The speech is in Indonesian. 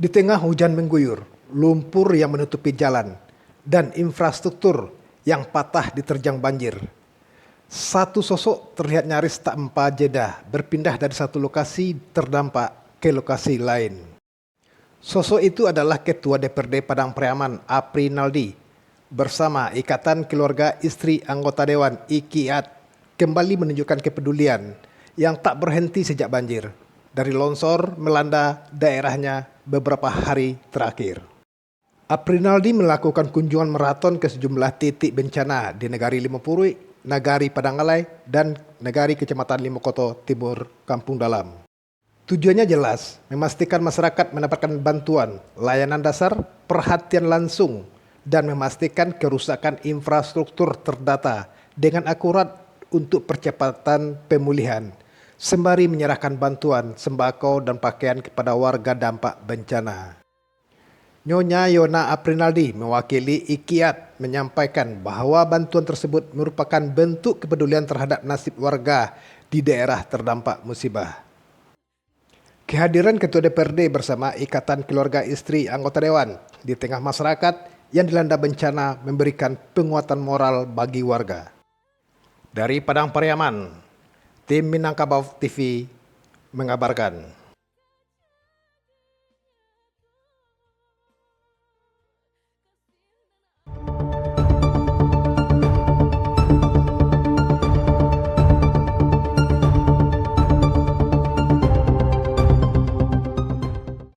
Di tengah hujan mengguyur, lumpur yang menutupi jalan, dan infrastruktur yang patah diterjang banjir, satu sosok terlihat nyaris tak empa jeda berpindah dari satu lokasi terdampak ke lokasi lain. Sosok itu adalah Ketua DPRD Padang Pariaman Aprinaldi bersama Ikatan Keluarga Istri Anggota Dewan IKIAT kembali menunjukkan kepedulian yang tak berhenti sejak banjir dari longsor melanda daerahnya beberapa hari terakhir. Aprinaldi melakukan kunjungan maraton ke sejumlah titik bencana di Negari Limopuri, Nagari Padangalai, dan Nagari Kecamatan Limokoto Timur, Kampung Dalam. Tujuannya jelas, memastikan masyarakat mendapatkan bantuan, layanan dasar, perhatian langsung, dan memastikan kerusakan infrastruktur terdata dengan akurat untuk percepatan pemulihan, sembari menyerahkan bantuan sembako dan pakaian kepada warga dampak bencana. Nyonya Yona Aprinaldi mewakili IKIAT menyampaikan bahwa bantuan tersebut merupakan bentuk kepedulian terhadap nasib warga di daerah terdampak musibah. Kehadiran Ketua DPRD bersama Ikatan Keluarga Istri Anggota Dewan di tengah masyarakat yang dilanda bencana memberikan penguatan moral bagi warga. Dari Padang Pariaman, tim Minangkabau TV mengabarkan.